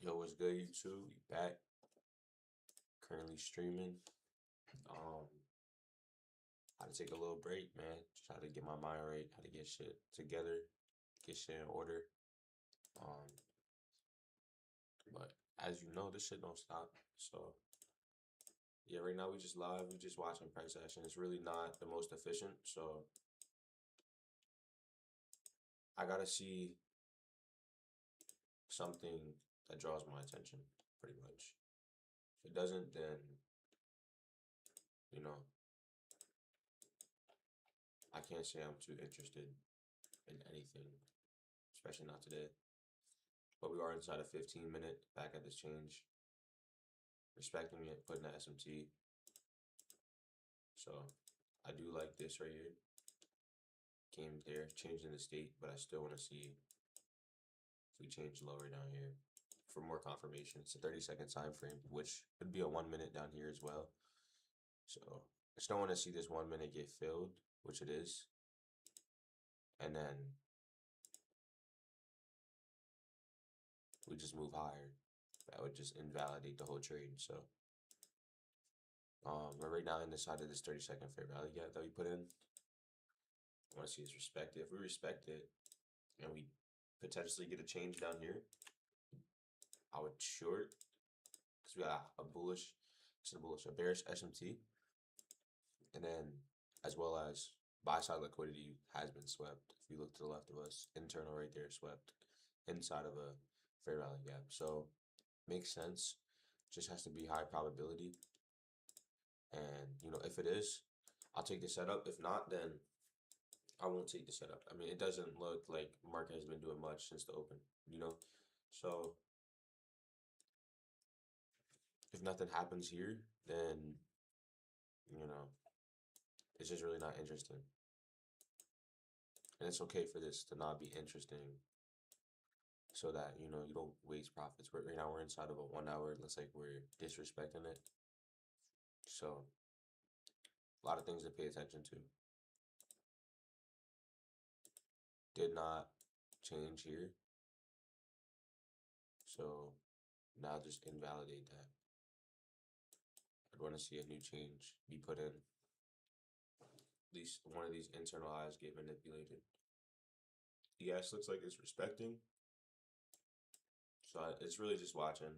Yo, what's good, YouTube? We back. Currently streaming. Um, Had to take a little break, man. Try to get my mind right, how to get shit together, get shit in order. Um, but as you know, this shit don't stop. So yeah, right now we just live. We just watching price action. It's really not the most efficient. So I gotta see something that draws my attention, pretty much. If it doesn't, then you know I can't say I'm too interested in anything, especially not today. But we are inside a 15-minute back at this change, respecting it, putting the SMT. So I do like this right here. Came there, changing the state, but I still want to see if we change lower down here for more confirmation. It's a 30-second time frame, which would be a 1 minute down here as well. So I just don't want to see this 1 minute get filled, which it is. And then we just move higher. That would just invalidate the whole trade. So we're right now in the side of this 30-second fair value gap that we put in. I want to see is respected. If we respect it and we potentially get a change down here, I would short because we got a bearish SMT, and then as well as buy side liquidity has been swept. If you look to the left of us, internal right there swept inside of a fair value gap. So makes sense. Just has to be high probability. And if it is, I'll take the setup. If not, then I won't take the setup. I mean, it doesn't look like market has been doing much since the open, So if nothing happens here, then, it's just really not interesting. And it's okay for this to not be interesting so that, you don't waste profits. Right now we're inside of a 1 hour. It looks like we're disrespecting it. So a lot of things to pay attention to. Did not change here. So now just invalidate that. I'd want to see a new change be put in. At least one of these internal highs get manipulated. Yes, looks like it's respecting. So it's really just watching.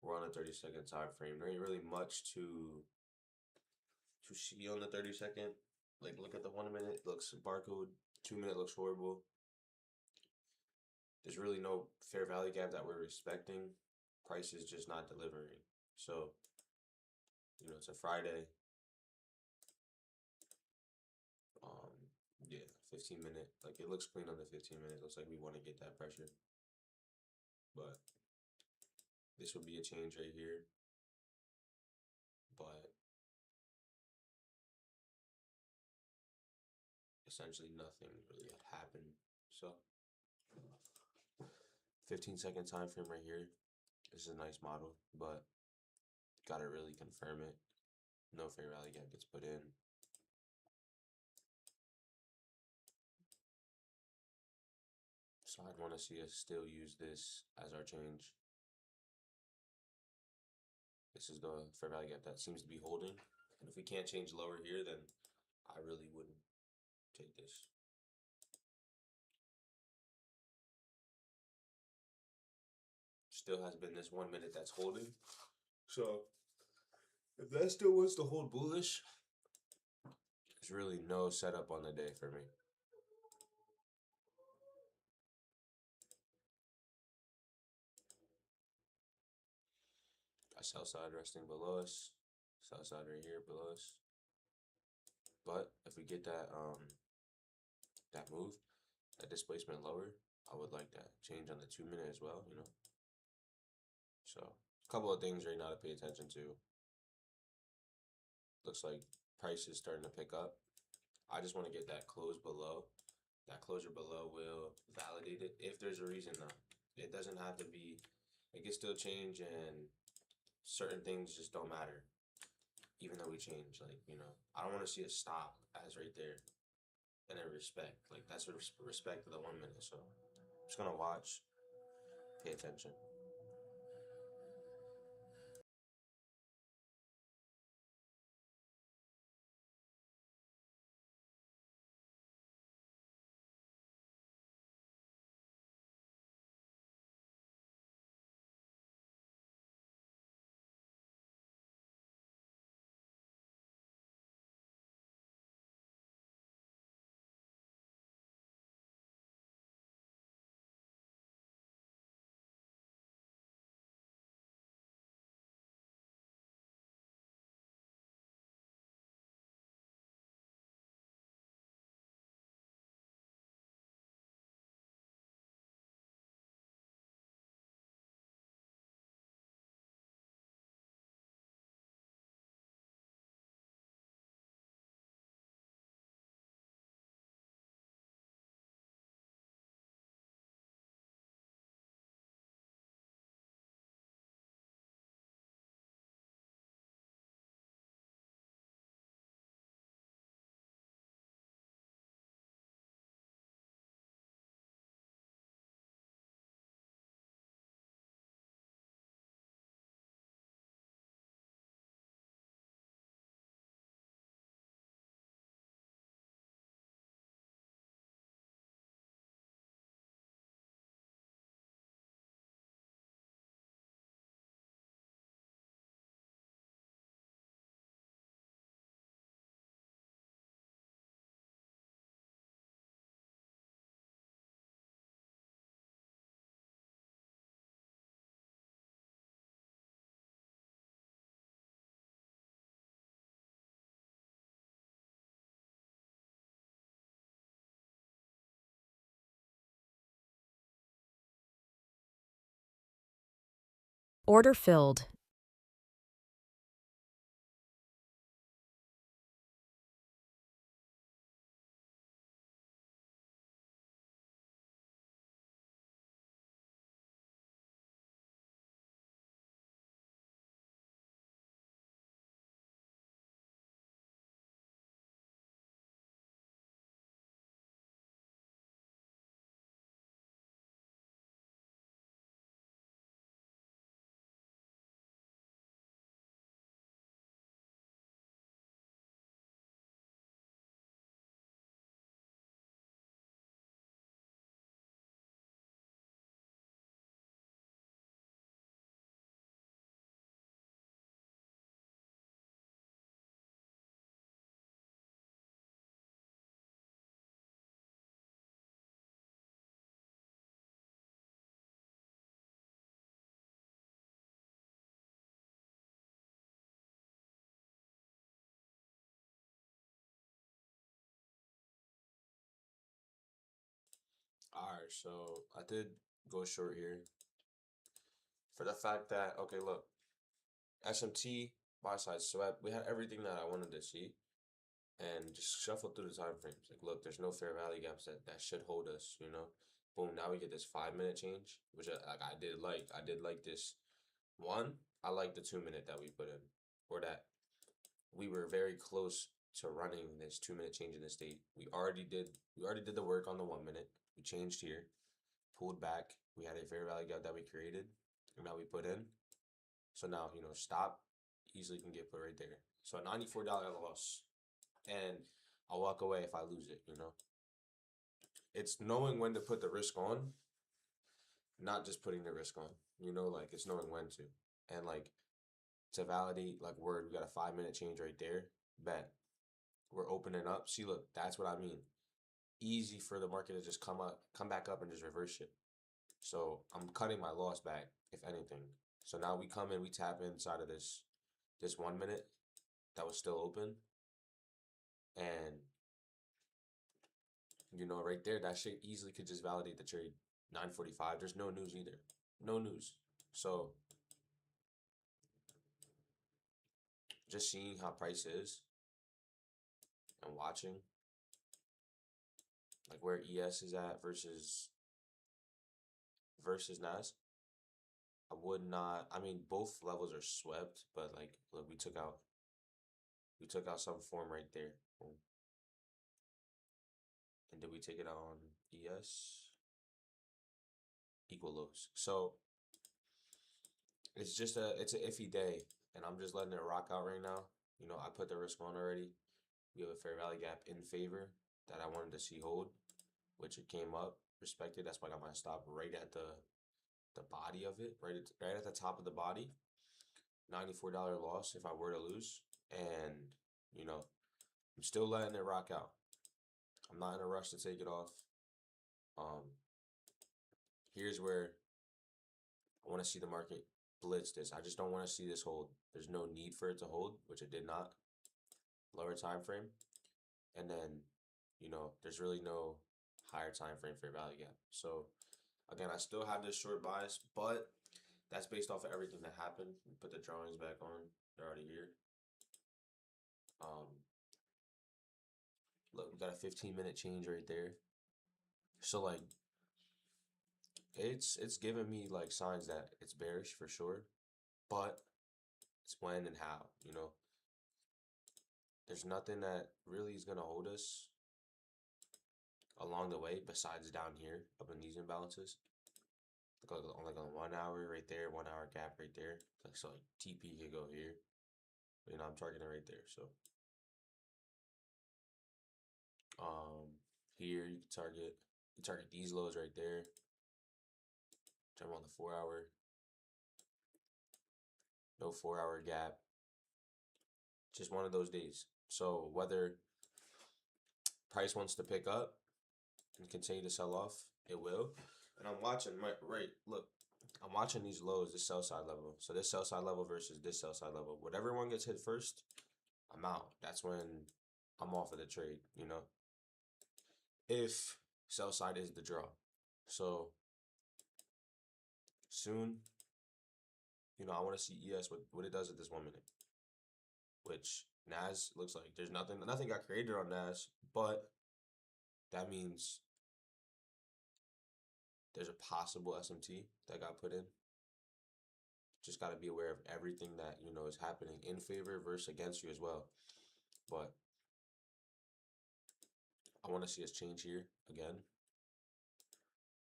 We're on a 30-second time frame. There ain't really much to see on the 30-second. Like, look at the 1 minute, looks barcode. 2 minute looks horrible. There's really no fair value gap that we're respecting. Price is just not delivering. So, it's a Friday. Yeah, 15 minute. Like, it looks clean on the 15 minute. Looks like we want to get that pressure. But this would be a change right here. But essentially nothing really had happened. So 15-second time frame right here. This is a nice model, but gotta really confirm it. No fair value gap gets put in. So I'd want to see us still use this as our change. This is the fair value gap that seems to be holding. And if we can't change lower here, then I really wouldn't take this. Still has been this 1 minute that's holding. So if that still wants to hold bullish, there's really no setup on the day for me. Got sell side resting below us. Sell side right here below us. But if we get that that move, that displacement lower, I would like that change on the 2 minute as well, So a couple of things right now to pay attention to. Looks like price is starting to pick up. I just want to get that close below. That closure below will validate it if there's a reason though. It doesn't have to be, it can still change, and certain things just don't matter. Even though we change, like, I don't want to see a stop as right there. And then respect, like that's respect to the 1 minute. So I'm just gonna watch, pay attention. Order filled. Alright, so I did go short here for the fact that, okay, look, SMT, buy side swept. We had everything that I wanted to see and just shuffle through the time frames. Like, look, there's no fair value gaps that should hold us, you know? Boom, now we get this 5 minute change, which I did like. I did like this one. I like the 2 minute that we put in, or that we were very close to running this 2 minute change in the state. We already did the work on the 1 minute. We changed here, pulled back. We had a fair value gap that we created, and now we put in. So now, stop easily can get put right there. So a $94 loss. And I'll walk away if I lose it. It's knowing when to put the risk on, not just putting the risk on. Like it's knowing when to. And like to validate, like word, we got a 5 minute change right there. Bet. We're opening up. See, look, that's what I mean. Easy for the market to just come back up and just reverse it. So I'm cutting my loss back, if anything. So now we come in, we tap inside of this 1 minute that was still open. And right there, that shit easily could just validate the trade. 9:45. There's no news either. No news. So just seeing how price is and watching like where ES is at versus NAS. I would not. I mean, both levels are swept, but like, look, we took out some form right there. And did we take it out on ES? Equal lows. So it's an iffy day, and I'm just letting it rock out right now. I put the risk on already. We have a fair value gap in favor that I wanted to see hold, which it came up, respected. That's why I got my stop right at the body of it, right at the top of the body. $94 loss if I were to lose, and I'm still letting it rock out. I'm not in a rush to take it off. Um, Here's where I want to see the market blitz this. I just don't want to see this hold. There's no need for it to hold, which it did not. Lower time frame, and then there's really no higher time frame fair value gap. So again, I still have this short bias, but that's based off of everything that happened. Put the drawings back on; they're already here. Um, Look, we got a 15-minute change right there. So like, it's giving me like signs that it's bearish for sure, but it's when and how. There's nothing that really is gonna hold us along the way besides down here up in these imbalances. Like on 1 hour right there, 1 hour gap right there. So like TP can go here. I'm targeting right there. So here you target these lows right there. Jump on the 4 hour. No 4 hour gap. Just one of those days. So whether price wants to pick up and continue to sell off, it will. And I'm watching right. Look, I'm watching these lows, this sell side level. So this sell side level versus this sell side level. Whatever one gets hit first, I'm out. That's when I'm off of the trade. If sell side is the draw. So soon you know, I want to see ES what it does at this 1 minute, which NAS looks like there's nothing got created on NAS, but that means there's a possible SMT that got put in. Just got to be aware of everything that, you know, is happening in favor versus against you as well. But I want to see us change here again.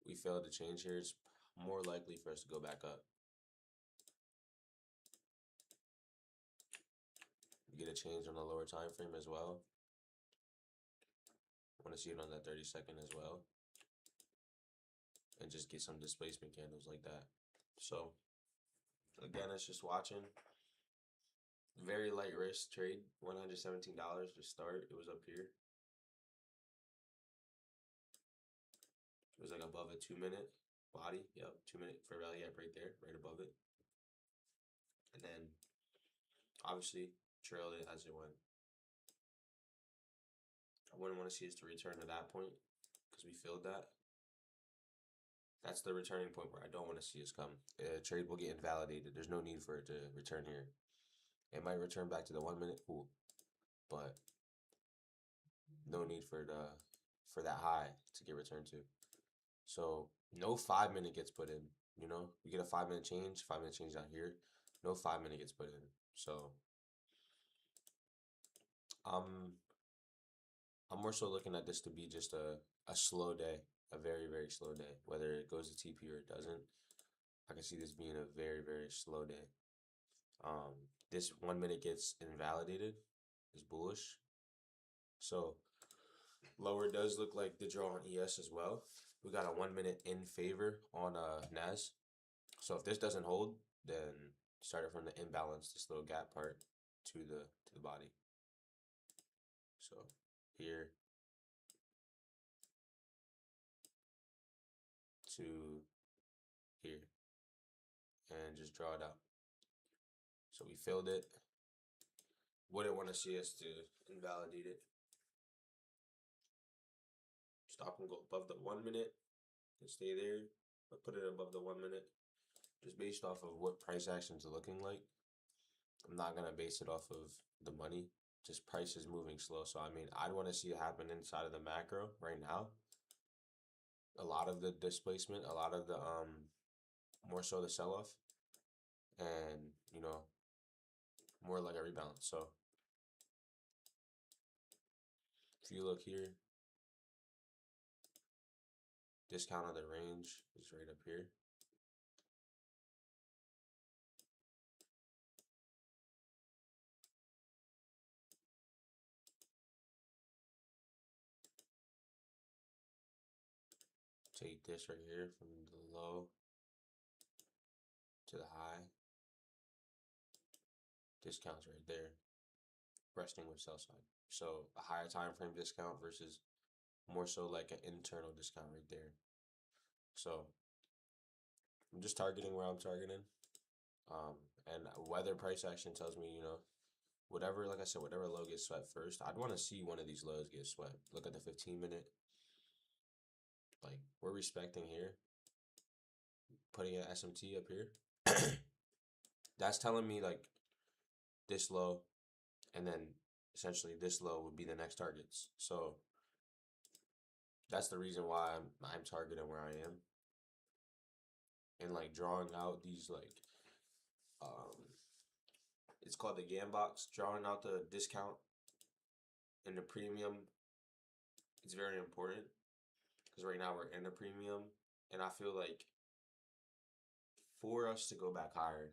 We failed to change here. It's more likely for us to go back up. We get a change on the lower time frame as well. I want to see it on that 30-second as well. And just get some displacement candles like that. So again, it's just watching. Very light risk trade, $117 to start. It was up here. It was like above a 2 minute body. Yep, 2 minute fair value gap right there, right above it. And then obviously trailed it as it went. I wouldn't want to see us to return to that point because we filled that. That's the returning point where I don't want to see us come. Trade will get invalidated. There's no need for it to return here. It might return back to the 1 minute, cool, but no need for that high to get returned to. So no 5 minute gets put in. You know, we get a 5 minute change, 5 minute change down here. No 5 minute gets put in. So I'm more so looking at this to be just a slow day, a very, very slow day. Whether it goes to TP or it doesn't, I can see this being a very, very slow day. This 1 minute gets invalidated, is bullish. So lower does look like the draw on ES as well. We got a 1 minute in favor on NAS. So if this doesn't hold, then start it from the imbalance, this little gap part to the body. So here to here and just draw it out. So we filled it. Wouldn't want to see us to invalidate it. Stop and go above the 1 minute and stay there, but put it above the 1 minute. Just based off of what price actions are looking like. I'm not gonna base it off of the money. Just price is moving slow. So I mean, I'd want to see it happen inside of the macro right now. A lot of the displacement, a lot of the more so the sell-off, and you know, more like a rebalance. So if you look here, discount of the range is right up here. Take this right here from the low to the high. Discounts right there. Resting with sell side. So a higher time frame discount versus more so like an internal discount right there. So I'm just targeting where I'm targeting. And whether price action tells me, you know, whatever, like I said, whatever low gets swept first, I'd want to see one of these lows get swept. Look at the 15 minute. Like, we're respecting here. Putting an SMT up here. That's telling me, like, this low, and then essentially this low would be the next targets. So that's the reason why I'm targeting where I am. And, like, drawing out these, like, it's called the GAN box, drawing out the discount and the premium. It's very important because right now we're in a premium, and I feel like for us to go back higher,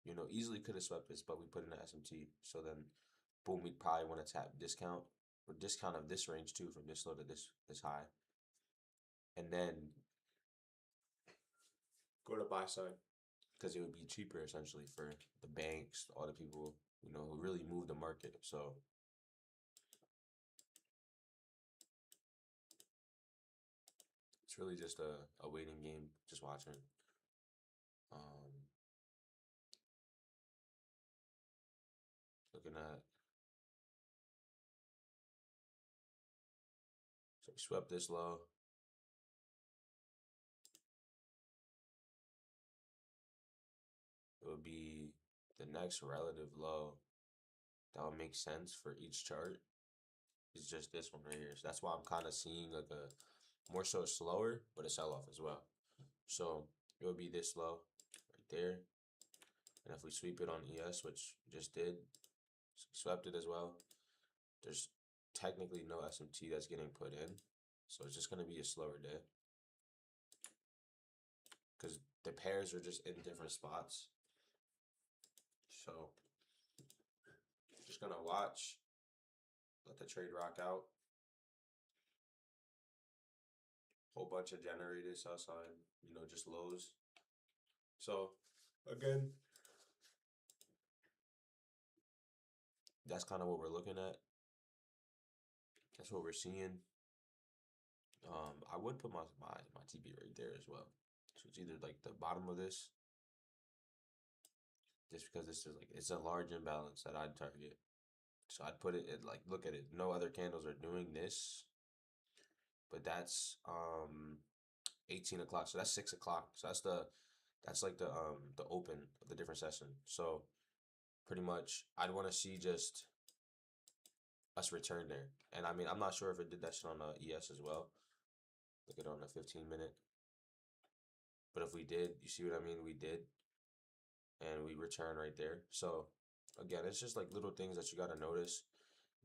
you know, easily could have swept this, but we put in the SMT. So then, boom, we'd probably want to tap discount or discount of this range too, from this low to this high, and then go to buy side because it would be cheaper essentially for the banks, all the people, you know, who really move the market. So it's really just a waiting game, just watching. Looking at, so we swept this low. would be the next relative low that would make sense for each chart is just this one right here. So that's why I'm kind of seeing like a more so slower, but a sell-off as well. So it would be this low right there. And if we sweep it on ES, which we just did, swept it as well, there's technically no SMT that's getting put in. So it's just going to be a slower day. Because the pairs are just in different spots. So just going to watch, let the trade rock out. Whole bunch of generators outside, you know, just lows. So again, that's kind of what we're looking at. That's what we're seeing. I would put my TP right there as well. So it's either like the bottom of this, just because this is like, it's a large imbalance that I'd target. So I'd put it at like, look at it. No other candles are doing this, but that's 18 o'clock. So that's 6 o'clock. So that's like the open of the different session. So pretty much I'd want to see just us return there. And I mean, I'm not sure if it did that shit on ES as well. Look at it on the 15-minute. But if we did, you see what I mean? We did. And we return right there. So again, it's just like little things that you got to notice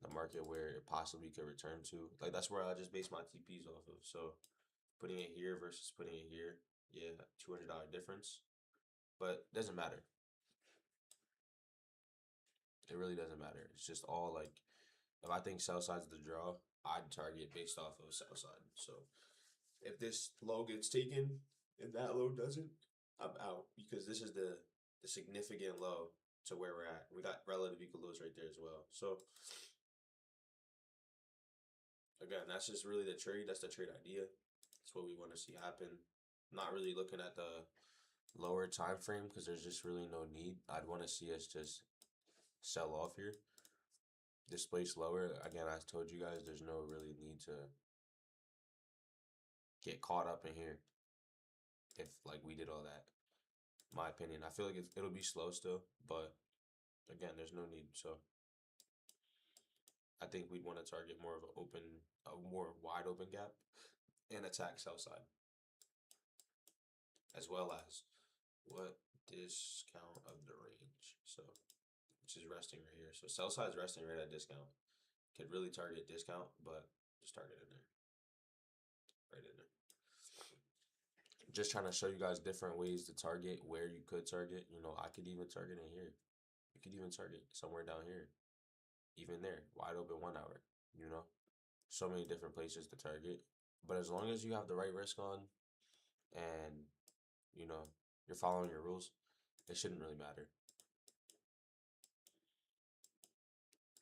in the market where it possibly could return to. Like that's where I just base my TPs off of. So putting it here versus putting it here, yeah, $200 difference. But it doesn't matter. It really doesn't matter. It's just all like, if I think sell side's the draw, I'd target based off of sell side. So if this low gets taken and that low doesn't, I'm out, because this is the significant low to where we're at. We got relative equal lows right there as well. So again, that's just really the trade. That's the trade idea. That's what we want to see happen. Not really looking at the lower time frame because there's just really no need. I'd want to see us just sell off here. Displace lower. Again, I told you guys there's no really need to get caught up in here if like we did all that. My opinion. I feel like it'll be slow still, but again, there's no need. So I think we'd want to target more of a more wide open gap and attack sell side, as well as what discount of the range. So which is resting right here. So sell side is resting right at discount. Could really target discount, but just target in there. Right in there. Just trying to show you guys different ways to target, where you could target. You know, I could even target in here. You could even target somewhere down here. Even there, wide open 1 hour, you know? So many different places to target. But as long as you have the right risk on and, you know, you're following your rules, it shouldn't really matter.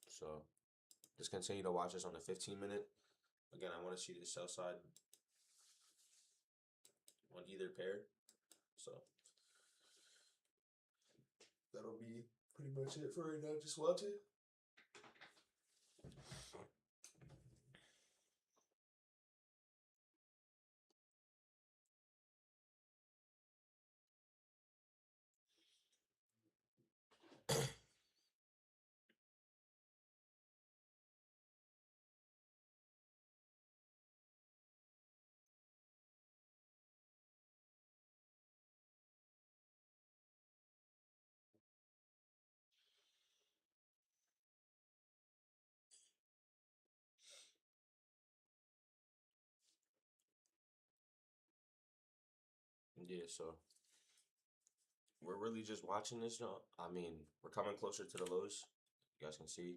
So just continue to watch us on the 15-minute. Again, I want to see the sell side on either pair. So that'll be pretty much it for right now. Just watch it. Yeah, so we're really just watching this, you know? I mean, we're coming closer to the lows. You guys can see.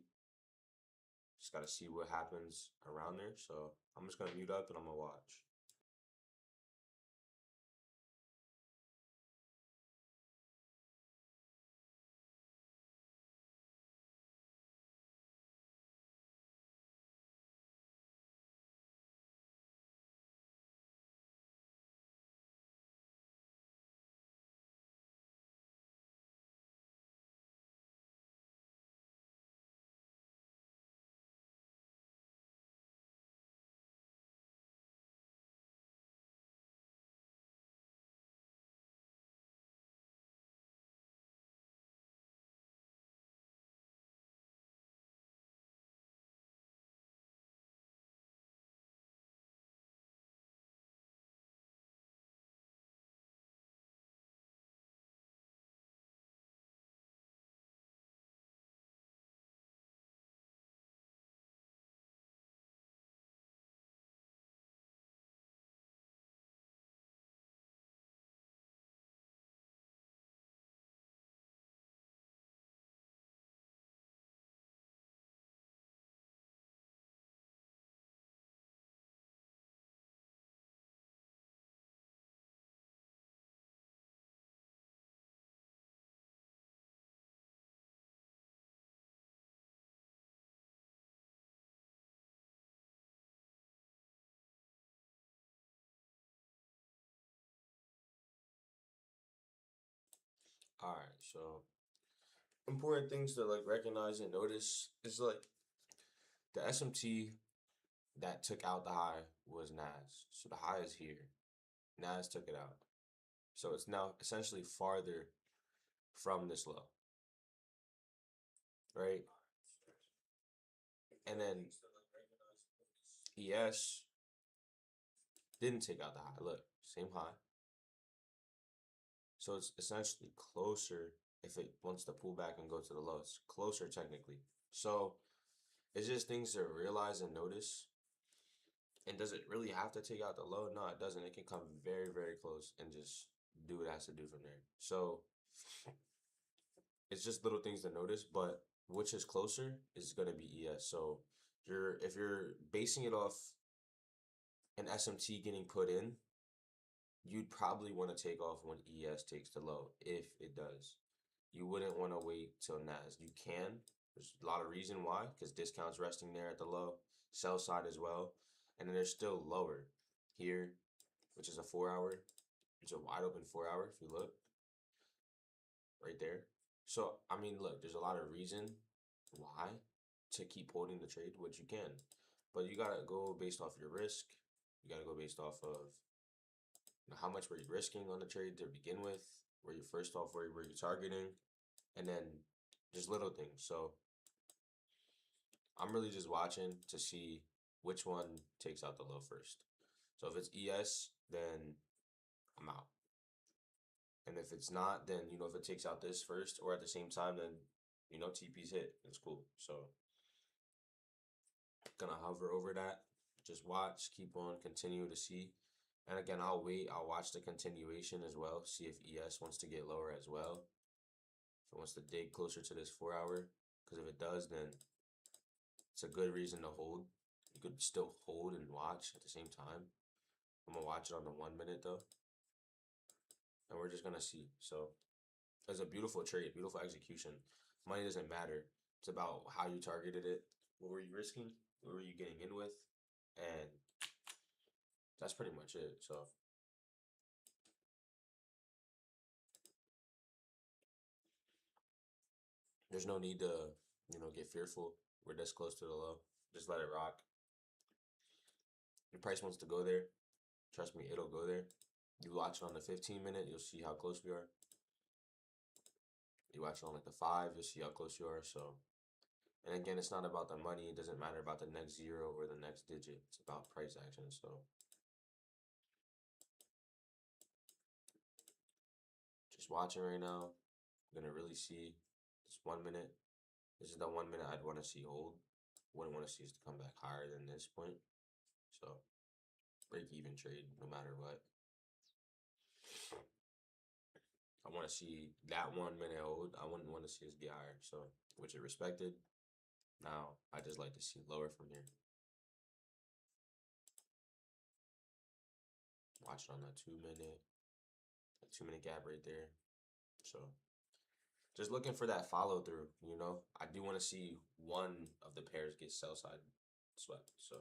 Just got to see what happens around there. So I'm just going to mute up and I'm going to watch. All right, so important things to like recognize and notice is like the SMT that took out the high was Nas. So the high is here. Nas took it out. So it's now essentially farther from this low, right? And then ES didn't take out the high. Look, same high. So it's essentially closer if it wants to pull back and go to the low. It's closer technically. So it's just things to realize and notice. And does it really have to take out the low? No, it doesn't. It can come very, very close and just do what it has to do from there. So it's just little things to notice, but which is closer is gonna be ES. So if you're basing it off an SMT getting put in, you'd probably want to take off when ES takes the low, if it does. You wouldn't want to wait till NAS. You can. There's a lot of reason why, because discounts resting there at the low, sell side as well, and then there's still lower here, which is a 4 hour. It's a wide open 4 hour if you look right there. So I mean, look, there's a lot of reason why to keep holding the trade, which you can, but you gotta go based off your risk. You gotta go based off of how much were you risking on the trade to begin with? Were you first off, where were you targeting? And then just little things. So I'm really just watching to see which one takes out the low first. So if it's ES, then I'm out. And if it's not, then if it takes out this first or at the same time, then TP's hit. It's cool. So gonna hover over that. Just watch, keep on, continue to see. And again, I'll wait. I'll watch the continuation as well. See if ES wants to get lower as well. If it wants to dig closer to this 4 hour. Because if it does, then it's a good reason to hold. You could still hold and watch at the same time. I'm gonna watch it on the 1 minute though. And we're just gonna see. So it's a beautiful trade, beautiful execution. Money doesn't matter. It's about how you targeted it. What were you risking? What were you getting in with? And that's pretty much it. So there's no need to, get fearful. We're this close to the low. Just let it rock. Your price wants to go there. Trust me, it'll go there. You watch it on the 15 minute, you'll see how close we are. You watch it on like the 5, you'll see how close you are. So, and again, it's not about the money. It doesn't matter about the next zero or the next digit. It's about price action. So just watching right now. I'm gonna really see this 1 minute. This is the 1 minute I'd want to see hold. Wouldn't want to see us to come back higher than this point. So break even trade no matter what. I want to see that 1 minute hold. I wouldn't want to see us get higher. So which it respected. Now I just like to see lower from here. Watch it on that 2 minute. A 2 minute gap right there. So just looking for that follow through, I do want to see one of the pairs get sell side swept. So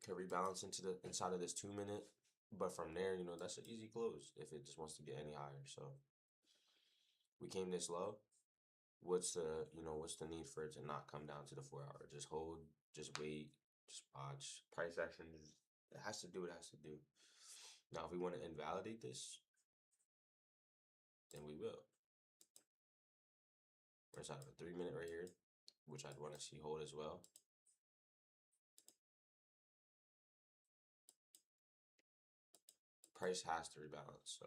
can rebalance into the inside of this 2 minute. But from there, that's an easy close if it just wants to get any higher. So we came this low. What's the need for it to not come down to the 4 hour? Just hold, just wait, just watch. Price action it has to do what it has to do. Now, if we want to invalidate this, then we will. We're inside of a 3 minute right here, which I'd want to see hold as well. Price has to rebalance, so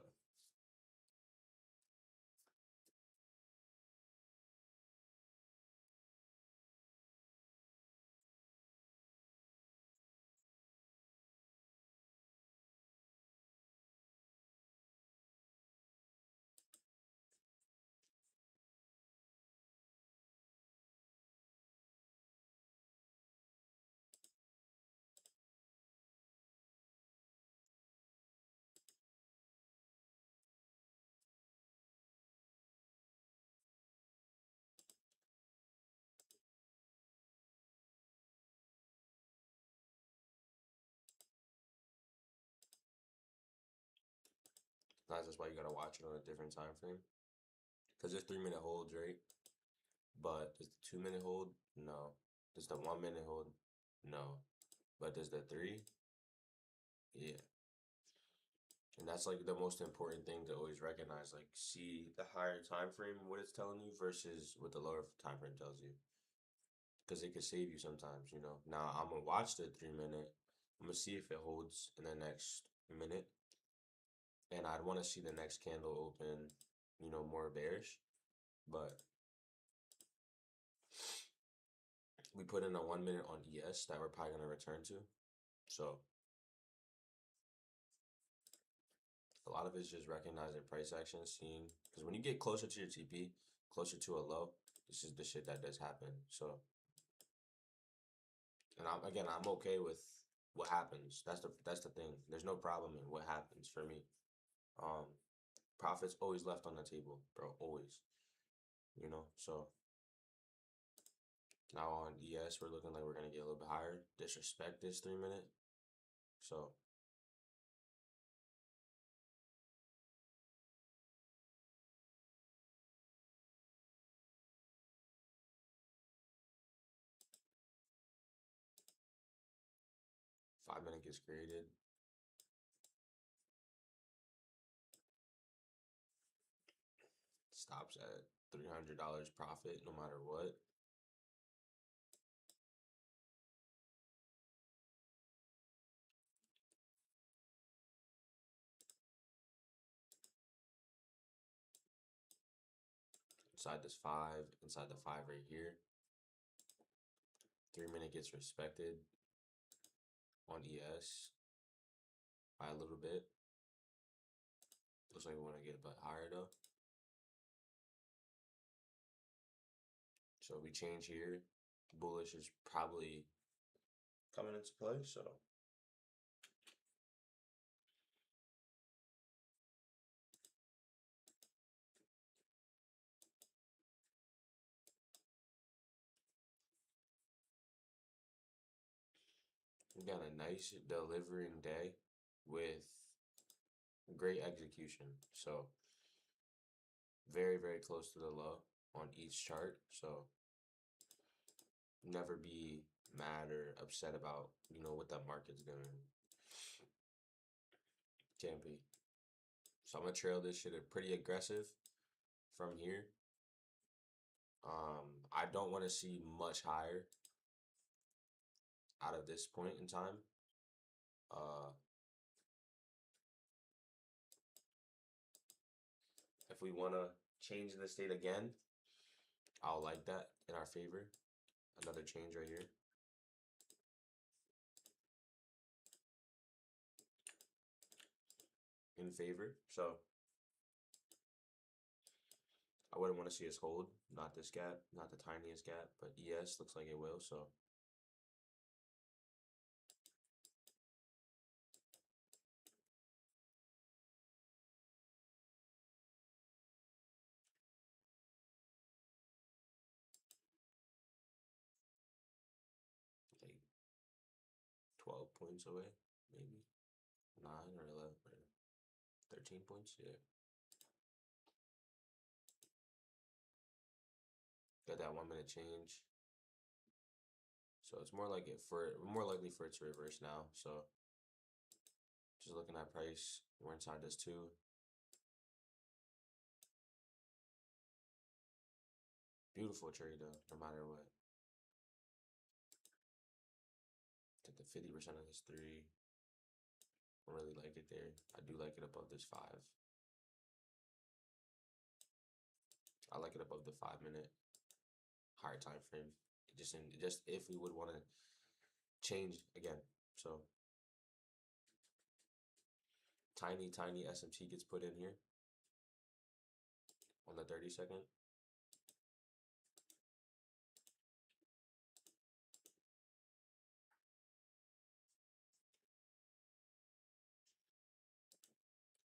That's why you gotta watch it on a different time frame. Because there's 3 minute holds, right? But does the 2 minute hold? No. Does the 1 minute hold? No. But does the three? Yeah. And that's like the most important thing to always recognize. Like, see the higher time frame, what it's telling you, versus what the lower time frame tells you. Because it could save you sometimes, you know. Now, I'm going to watch the 3 minute. I'm going to see if it holds in the next minute. And I'd want to see the next candle open, you know, more bearish. But we put in a 1 minute on ES that we're probably going to return to. So a lot of it's just recognizing price action, seeing, because when you get closer to your TP, closer to a low, this is the shit that does happen. So, and I'm okay with what happens. That's the thing. There's no problem in what happens for me. Um, Profits always left on the table, bro. Always. You know. So now on ES, we're looking like we're gonna get a little bit higher. Disrespect this 3 minute. So 5 minute gets created. Stops at $300 profit no matter what. Inside this five, inside the five right here. 3 minute gets respected on ES by a little bit. Looks like we want to get a bit higher though. So we change here. Bullish is probably coming into play. So we got a nice delivering day with great execution. So very, very close to the low on each chart. So never be mad or upset about, you know, what that market's doing. Can't be. So I'm gonna trail this shit pretty aggressive from here. I don't want to see much higher out of this point in time. If we want to change the state again, I'll like that in our favor. Another change right here. In favor. So I wouldn't want to see us hold. Not this gap, not the tiniest gap, but ES looks like it will. So like 12 points away, maybe 9 or 11 or 13 points. Yeah. Got that 1 minute change. So it's more like more likely for it to reverse now. So just looking at price, we're inside this too. Beautiful trade though, no matter what. Took the 50% of this three. I really like it there. I do like it above this five. I like it above the 5 minute higher time frame. Just if we would want to change again. So tiny SMT gets put in here on the 30-second.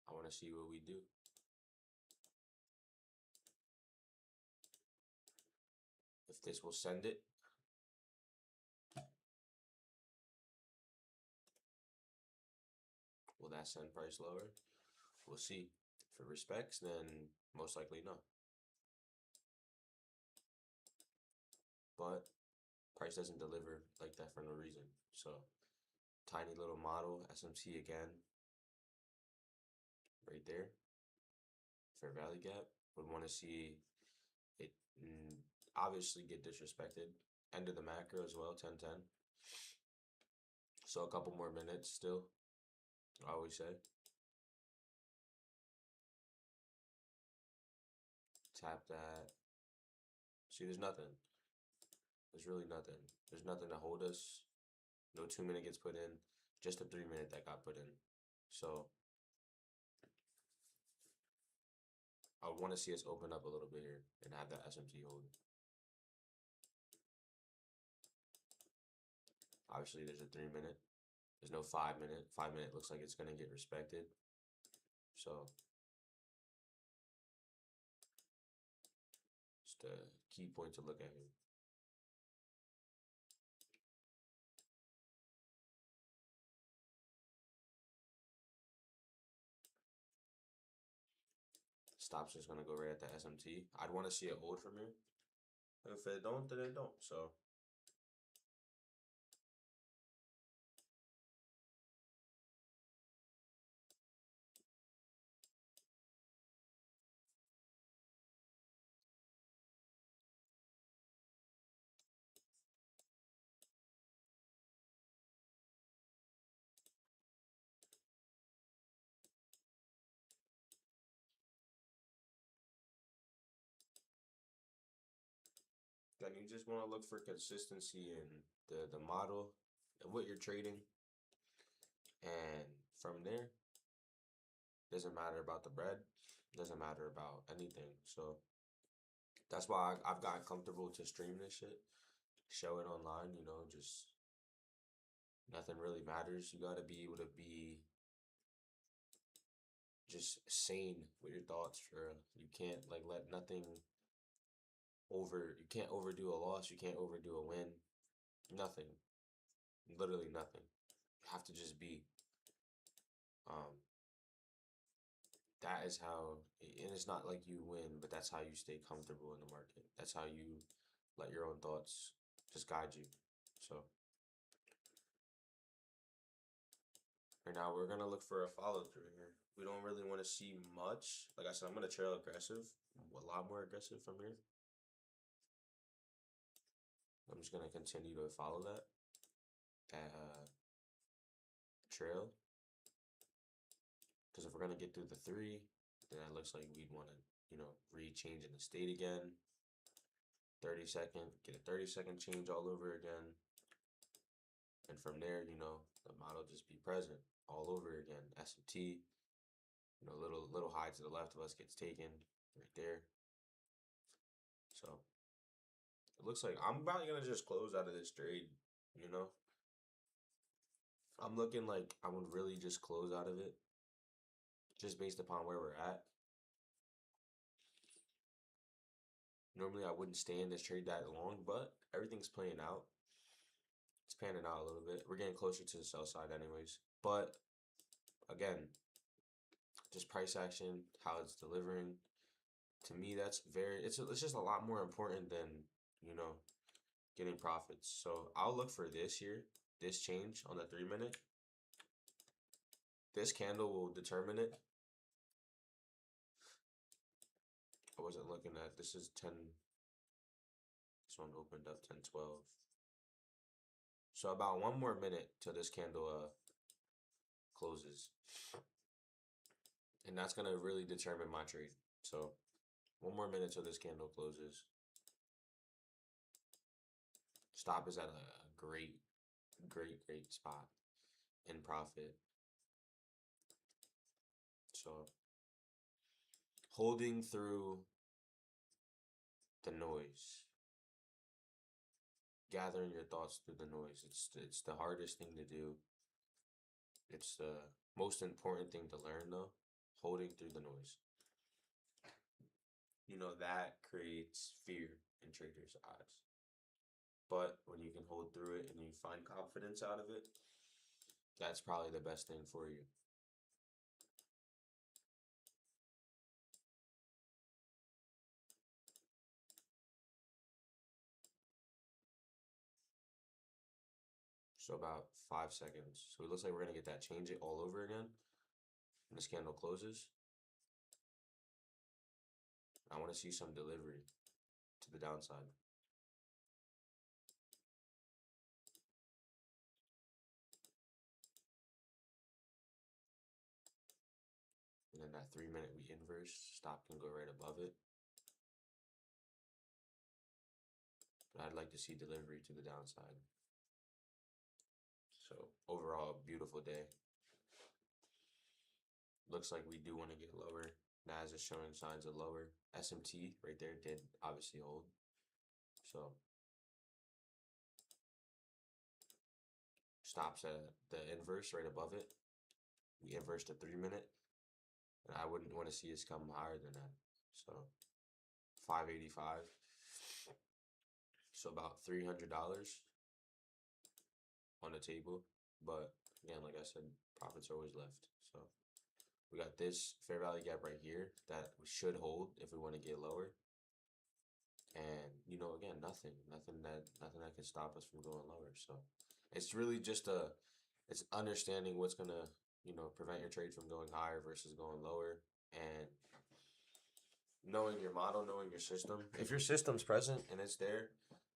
I want to see what we do. If this will send it. Will that send price lower? We'll see. If it respects, then most likely no. But price doesn't deliver like that for no reason. So tiny little model, SMC again, right there. Fair value gap. Would want to see it obviously get disrespected. End of the macro as well, 10-10. So a couple more minutes still, I always say. Tap that. See, there's nothing. There's really nothing. There's nothing to hold us. No 2-minute gets put in. Just a 3-minute that got put in. So I want to see us open up a little bit here and have that SMT hold. Obviously, there's a 3-minute. There's no 5-minute. 5-minute looks like it's going to get respected. So just a key point to look at here. Stop's just going to go right at the SMT. I'd want to see it hold from here. If it don't, then it don't. So then you just want to look for consistency in the model and what you're trading. And from there, doesn't matter about the bread, doesn't matter about anything. So that's why I've gotten comfortable to stream this shit, show it online, you know, just nothing really matters. You got to be able to be just sane with your thoughts for you can't like let nothing you can't overdo a loss, you can't overdo a win. Nothing. Literally nothing. You have to just be. Um that is how, and it's not like you win, but that's how you stay comfortable in the market. That's how you let your own thoughts just guide you. So right now we're gonna look for a follow through here. We don't really want to see much. Like I said, I'm gonna trail aggressive, a lot more aggressive from here. I'm just gonna continue to follow that trail, because if we're gonna get through the 3, then it looks like we'd want to, you know, re-change in the state again. 30-second, get a 30-second change all over again. And from there, you know, the model just be present all over again. S&T, you know, little high to the left of us gets taken right there. So it looks like I'm probably gonna just close out of this trade, you know. I'm looking like I would really just close out of it, just based upon where we're at. Normally I wouldn't stay in this trade that long, but everything's playing out. It's panning out a little bit. We're getting closer to the sell side anyways. But again, just price action, how it's delivering. To me, that's it's just a lot more important than, you know, getting profits. So I'll look for this here, this change on the 3-minute. This candle will determine it. I wasn't looking at, this is 10, this one opened up 10-12. So about 1 more minute till this candle closes. And that's gonna really determine my trade. So 1 more minute till this candle closes. Stop is at a great spot in profit. So holding through the noise, gathering your thoughts through the noise. It's the hardest thing to do. It's the most important thing to learn though. Holding through the noise. You know, that creates fear in traders' eyes. But when you can hold through it and you find confidence out of it, that's probably the best thing for you. So about 5 seconds. So it looks like we're gonna get that change it all over again when this candle closes. I want to see some delivery to the downside. And then that 3 minute we inverse, stop can go right above it. But I'd like to see delivery to the downside. So overall, beautiful day. Looks like we do want to get lower. Nas is showing signs of lower. SMT right there did obviously hold. So stops at the inverse right above it. We inverse the 3 minute. And I wouldn't want to see us come higher than that. So 585. So about $300 on the table. But again, like I said, profits are always left. So we got this fair value gap right here that we should hold if we want to get lower. And you know, again, nothing that can stop us from going lower. So it's really just it's understanding what's gonna, you know, prevent your trade from going higher versus going lower, and knowing your model, knowing your system. If your system's present and it's there,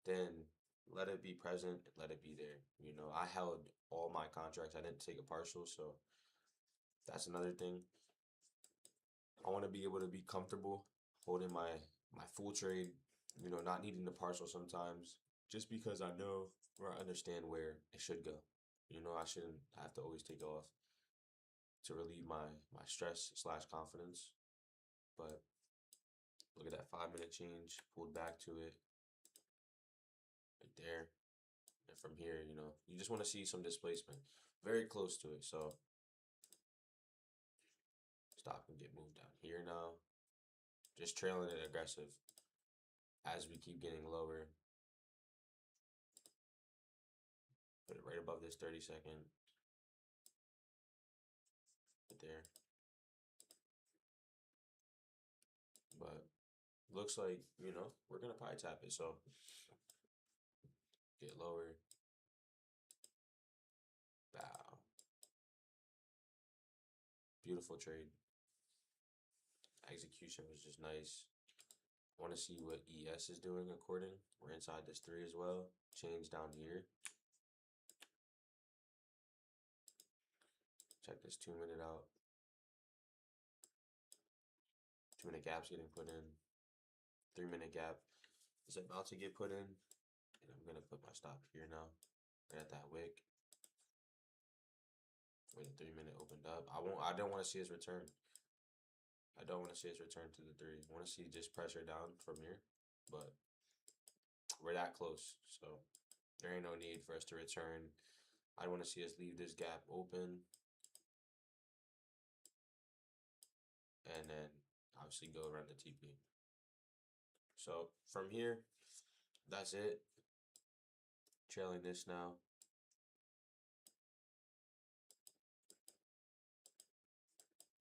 then let it be present, let it be there. You know, I held all my contracts. I didn't take a partial, so that's another thing. I want to be able to be comfortable holding my full trade, you know, not needing the partial sometimes, just because I know or I understand where it should go. You know, I shouldn't have to always take off to relieve my stress slash confidence. But look at that 5 minute change, pulled back to it right there. And from here, you know, you just want to see some displacement very close to it. So stop and get moved down here now. Just trailing it aggressive as we keep getting lower. Put it right above this 30-second. Right there. But looks like, you know, we're going to probably tap it. So get lower. Bow. Beautiful trade. Execution was just nice. I want to see what ES is doing according. We're inside this 3 as well. Change down here. Check this 2 minute out. 2 minute gap's getting put in. 3 minute gap is about to get put in. And I'm gonna put my stop here now. Right at that wick. Where the 3 minute opened up. I don't want to see his return. I don't want to see his return to the 3. I want to see just pressure down from here. But we're that close. So there ain't no need for us to return. I want to see us leave this gap open. And then obviously go around the TP. So from here, that's it. Trailing this now.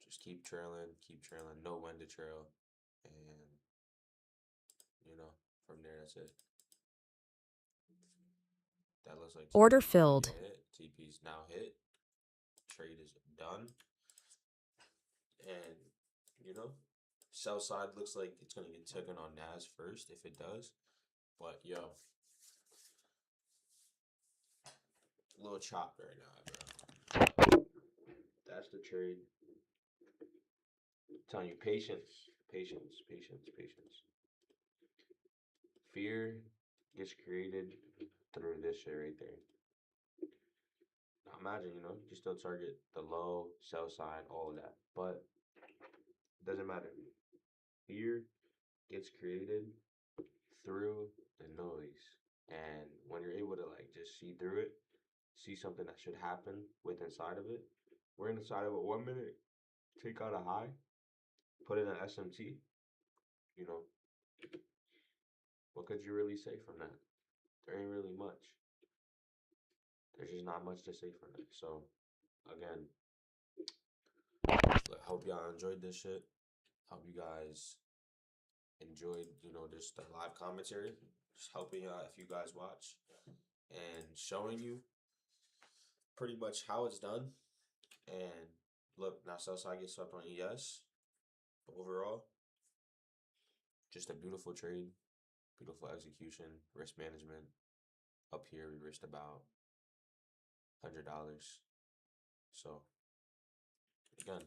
Just keep trailing, know when to trail. And, you know, from there, that's it. That looks like order filled. TP's now hit. Trade is done. And, you know, sell side looks like it's going to get taken on Nas first if it does. But, yo, a little chopped right now, bro. That's the trade. I'm telling you, patience. Fear gets created through this shit right there. Now imagine, you know, you can still target the low, sell side, all of that. But it doesn't matter. Fear gets created through the noise. And when you're able to like just see through it, see something that should happen with inside of it. We're inside of it 1 minute, take out a high, put in an SMT, you know. What could you really say from that? There ain't really much. There's just not much to say from that. So again, hope y'all enjoyed this shit. Hope you guys enjoyed, you know, just the live commentary. Just helping out if you guys watch and showing you pretty much how it's done. And look, now sell side gets swept on ES. But overall, just a beautiful trade, beautiful execution, risk management. Up here, we risked about $100. So again,